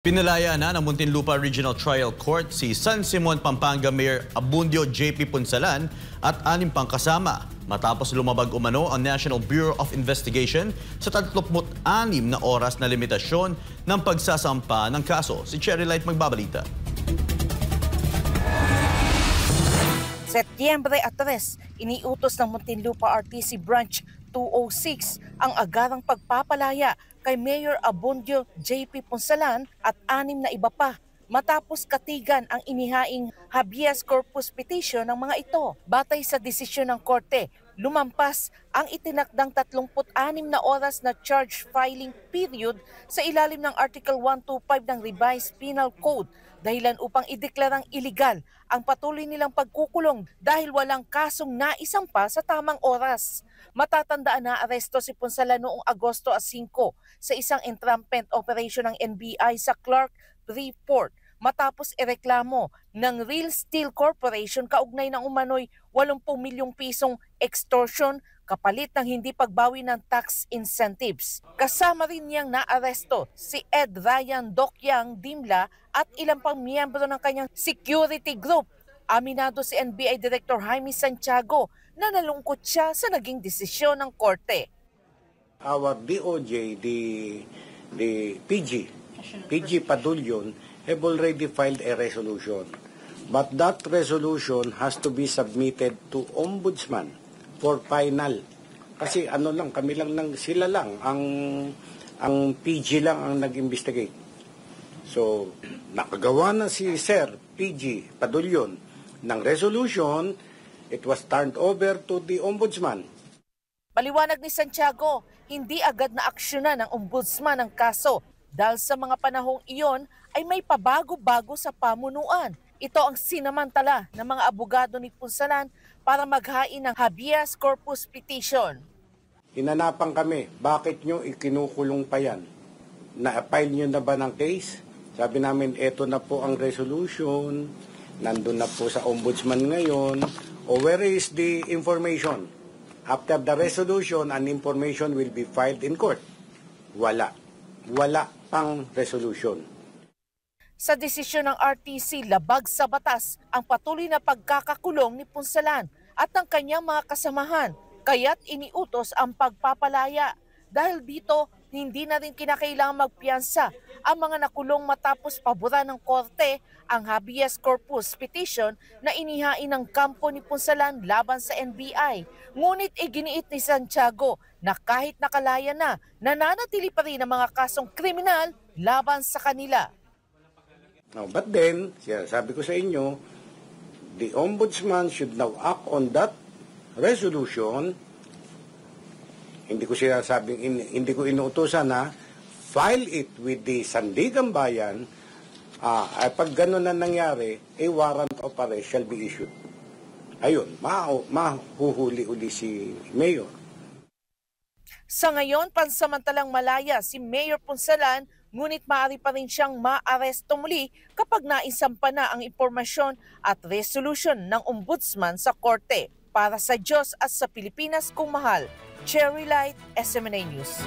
Pinalaya na ng Muntinlupa Regional Trial Court si San Simon, Pampanga Mayor Abundio J.P. Punsalan at 6 pang kasama matapos lumabag umano ang National Bureau of Investigation sa 36 na oras na limitasyon ng pagsasampa ng kaso. Si Cherry Light magbabalita. Setyembre 3, iniutos ng Muntinlupa RTC Branch 206 ang agarang pagpapalaya kay Mayor Abundio J.P. Punsalan at 6 na iba pa matapos katigan ang inihaing habeas corpus petition ng mga ito. Batay sa desisyon ng korte, lumampas ang itinakdang 36 na oras na charge filing period sa ilalim ng Article 125 ng Revised Penal Code dahilan upang ideklarang iligal ang patuloy nilang pagkukulong dahil walang kasong naisampa sa tamang oras. Matatandaan na aresto si Punsalan noong Agosto 5 sa isang entrapment operation ng NBI sa Clark 3 Port matapos ireklamo ng Real Steel Corporation kaugnay ng umano'y 80 milyong pisong extortion kapalit ng hindi pagbawi ng tax incentives. Kasama rin niyang naaresto si Ed Ryan Dokyang Dimla at ilang pang miyembro ng kanyang security group. Aminado si NBI Director Jaime Santiago na nalungkot siya sa naging desisyon ng korte. Our DOJ, the PG Padulyon, have already filed a resolution. But that resolution has to be submitted to Ombudsman for final. Kasi sila lang, ang PG lang ang nag-investigate. So, nakagawa na si Sir PG Padulyon ng resolution, it was turned over to the Ombudsman. Paliwanag ni Santiago, hindi agad na aksyonan ng Ombudsman ang kaso dahil sa mga panahong iyon ay may pabago-bago sa pamunuan. Ito ang sinamantala ng mga abogado ni Punsalan para maghain ng habeas corpus petition. Hinanapan kami, bakit nyo ikinukulong pa yan? Na-file nyo na ba ng case? Sabi namin, eto na po ang resolution, nandun na po sa Ombudsman ngayon, o where is the information? After the resolution, an information will be filed in court. Wala pang resolution. Sa desisyon ng RTC, labag sa batas ang patuloy na pagkakakulong ni Punsalan at ng kanyang mga kasamahan, kaya't iniutos ang pagpapalaya. Dahil dito, hindi na rin kinakailangang magpiyansa ang mga nakulong matapos paboran ng korte ang habeas corpus petition na inihain ng kampo ni Punsalan laban sa NBI. Ngunit iginiit ni Santiago na kahit nakalaya na, nananatili pa rin ang mga kasong kriminal laban sa kanila. But then, sabi ko sa inyo, the Ombudsman should now act on that resolution. Hindi ko inuutosan na file it with the Sandigan Bayan. Pag gano'n na nangyari, a warrant of arrest shall be issued. Ayun, mahuhuli-uli si Mayor. Sa ngayon, pansamantalang malaya si Mayor Punsalan, ngunit maaari pa rin siyang maaresto muli kapag naisampa na ang impormasyon at resolution ng Ombudsman sa korte. Para sa Diyos at sa Pilipinas kung mahal, Cherry Light, SMNA News.